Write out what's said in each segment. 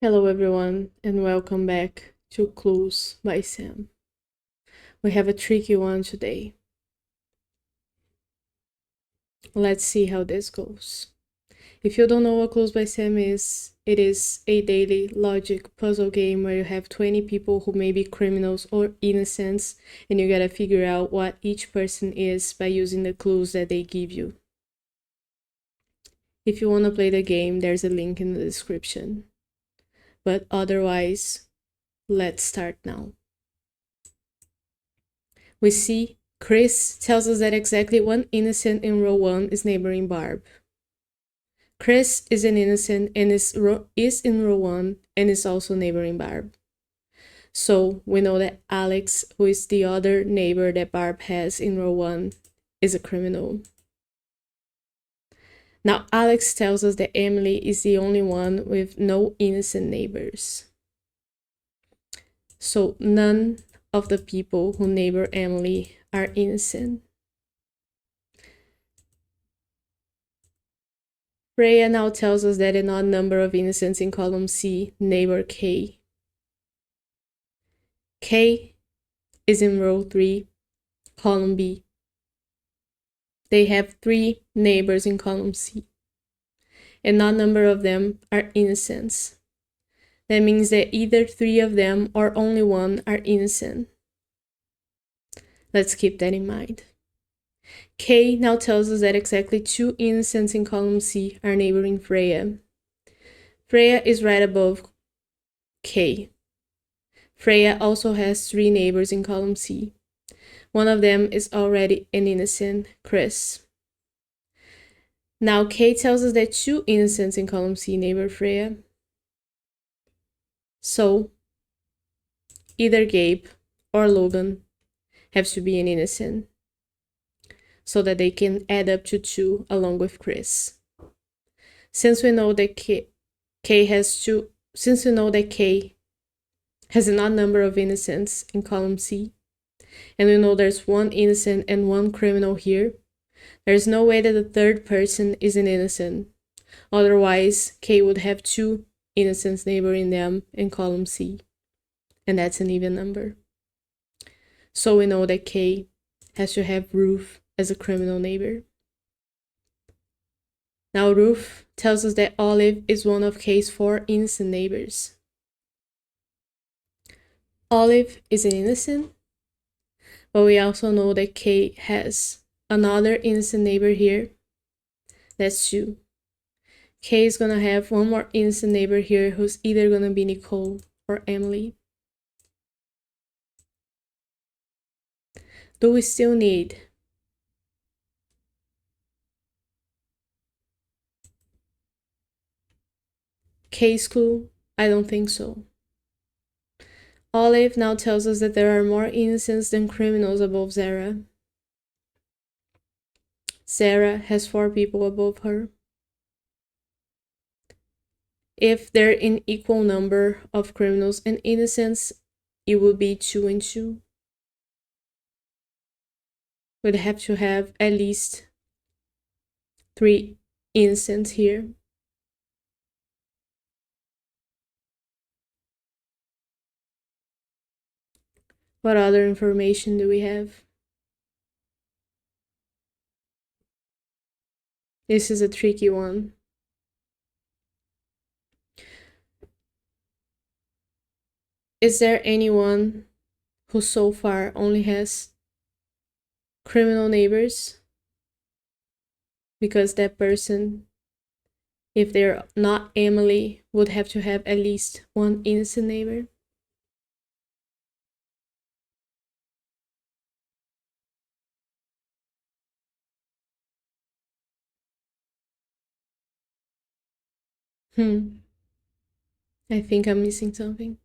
Hello everyone and welcome back to Clues by Sam. We have a tricky one today. Let's see how this goes. If you don't know what Clues by Sam is, it is a daily logic puzzle game where you have 20 people who may be criminals or innocents and you gotta figure out what each person is by using the clues that they give you. If you wanna play the game, there's a link in the description. But otherwise, let's start now. We see Chris tells us that exactly one innocent in row 1 is neighboring Barb. Chris is an innocent and is in row 1 and is also neighboring Barb. So we know that Alex, who is the other neighbor that Barb has in row 1, is a criminal. Now Alex tells us that Emily is the only one with no innocent neighbors. So none of the people who neighbor Emily are innocent. Freya now tells us that an odd number of innocents in column C neighbor K. K is in row 3, column B. They have 3 neighbors in column C. An odd number of them are innocents. That means that either 3 of them or only 1 are innocent. Let's keep that in mind. K now tells us that exactly 2 innocents in column C are neighboring Freya. Freya is right above K. Freya also has 3 neighbors in column C. One of them is already an innocent, Chris. Now K tells us that 2 innocents in column C neighbor Freya. So either Gabe or Logan have to be an innocent so that they can add up to 2 along with Chris. Since we know that K has an odd number of innocents in column C, and we know there's 1 innocent and 1 criminal here, there's no way that the third person is an innocent. Otherwise, K would have 2 innocents neighboring them in column C, and that's an even number. So we know that K has to have Ruth as a criminal neighbor. Now Ruth tells us that Olive is one of K's 4 innocent neighbors. Olive is an innocent, but we also know that K has another innocent neighbor here. That's 2. K is gonna have 1 more innocent neighbor here who's either gonna be Nicole or Emily. Do we still need K's clue? I don't think so. Olive now tells us that there are more innocents than criminals above Zara. Sarah has 4 people above her. If they're in equal number of criminals and innocents, it would be 2 and 2. We'd have to have at least 3 innocents here. What other information do we have? This is a tricky one. Is there anyone who so far only has criminal neighbors? Because that person, if they're not Emily, would have to have at least 1 innocent neighbor. I think I'm missing something.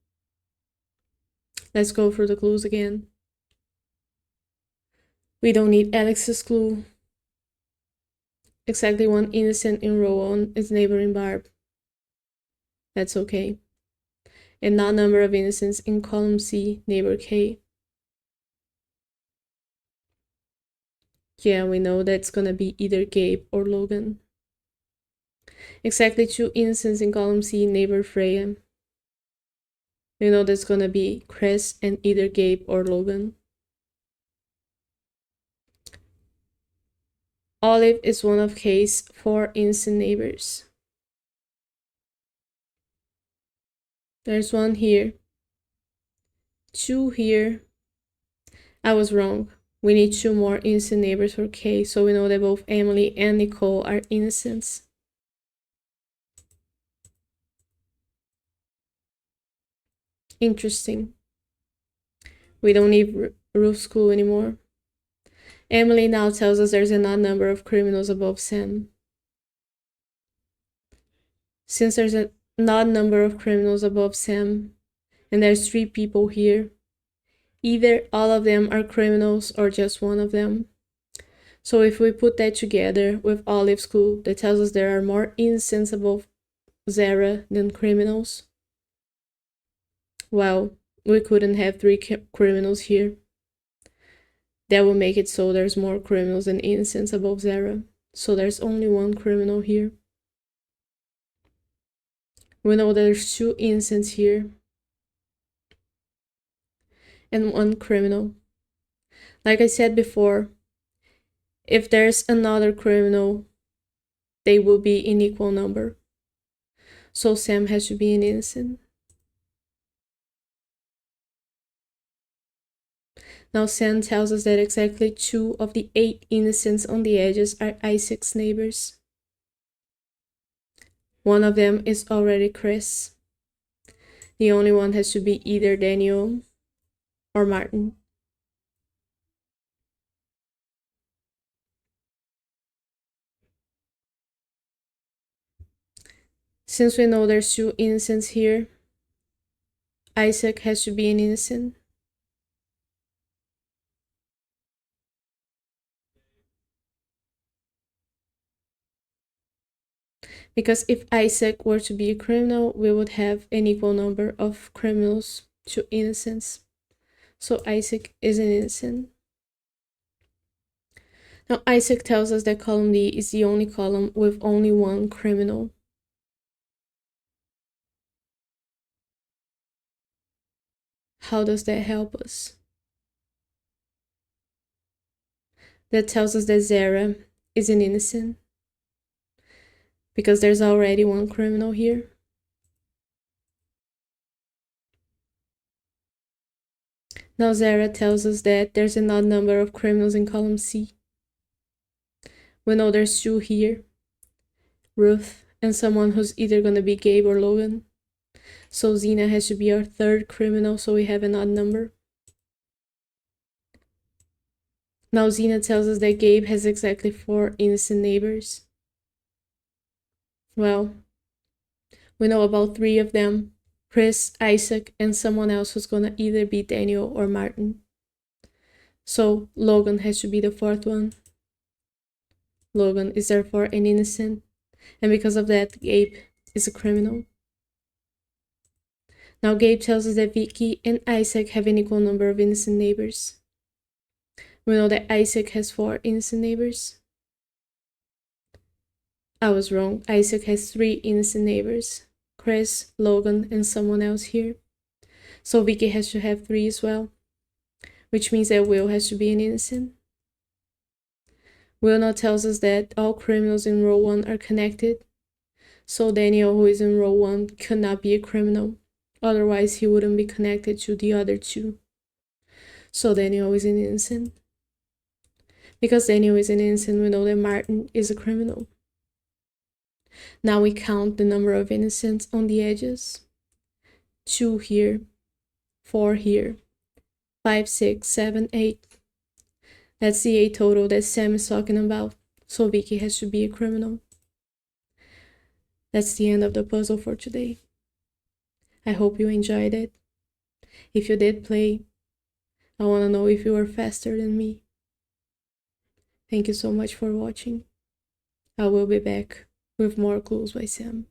Let's go through the clues again. We don't need Alex's clue. Exactly 1 innocent in row 1 is neighboring Barb. That's okay. And not number of innocents in column C, neighbor K. Yeah, we know that's gonna be either Gabe or Logan. Exactly 2 innocents in column C, neighbor Freya. We know that's gonna be Chris and either Gabe or Logan. Olive is one of Kay's 4 innocent neighbors. There's 1 here, 2 here. I was wrong. We need 2 more innocent neighbors for Kay, so we know that both Emily and Nicole are innocents. Interesting. We don't need Ruth's clue anymore. Emily now tells us there's an odd number of criminals above Sam. Since there's an odd number of criminals above Sam, and there's 3 people here, either all of them are criminals or just one of them. So if we put that together with Olive's clue, that tells us there are more innocents above Zara than criminals, well, we couldn't have 3 criminals here. That would make it so there's more criminals than innocents above Zara. So there's only 1 criminal here. We know there's 2 innocents here and 1 criminal. Like I said before, if there's another criminal, they will be in equal number. So Sam has to be an innocent. Now Sam tells us that exactly 2 of the 8 innocents on the edges are Isaac's neighbors. One of them is already Chris. The only one has to be either Daniel or Martin. Since we know there's 2 innocents here, Isaac has to be an innocent. Because if Isaac were to be a criminal, we would have an equal number of criminals to innocents. So Isaac is an innocent. Now Isaac tells us that column D is the only column with only 1 criminal. How does that help us? That tells us that Zara is an innocent, because there's already 1 criminal here. Now Zara tells us that there's an odd number of criminals in column C. We know there's 2 here, Ruth and someone who's either gonna be Gabe or Logan. So Zena has to be our 3rd criminal, so we have an odd number. Now Zena tells us that Gabe has exactly 4 innocent neighbors. Well, we know about 3 of them, Chris, Isaac, and someone else who's gonna either be Daniel or Martin. So Logan has to be the 4th one. Logan is therefore an innocent, and because of that, Gabe is a criminal. Now Gabe tells us that Vicky and Isaac have an equal number of innocent neighbors. We know that Isaac has 4 innocent neighbors. I was wrong. Isaac has 3 innocent neighbors, Chris, Logan, and someone else here. So Vicky has to have 3 as well, which means that Will has to be an innocent. Will now tells us that all criminals in row 1 are connected. So Daniel, who is in row 1, cannot be a criminal. Otherwise, he wouldn't be connected to the other 2. So Daniel is an innocent. Because Daniel is an innocent, we know that Martin is a criminal. Now we count the number of innocents on the edges. 2 here, 4 here, 5, 6, 7, 8. That's the 8 total that Sam is talking about. So Vicky has to be a criminal. That's the end of the puzzle for today. I hope you enjoyed it. If you did play, I want to know if you were faster than me. Thank you so much for watching. I will be back with more clues by Sam.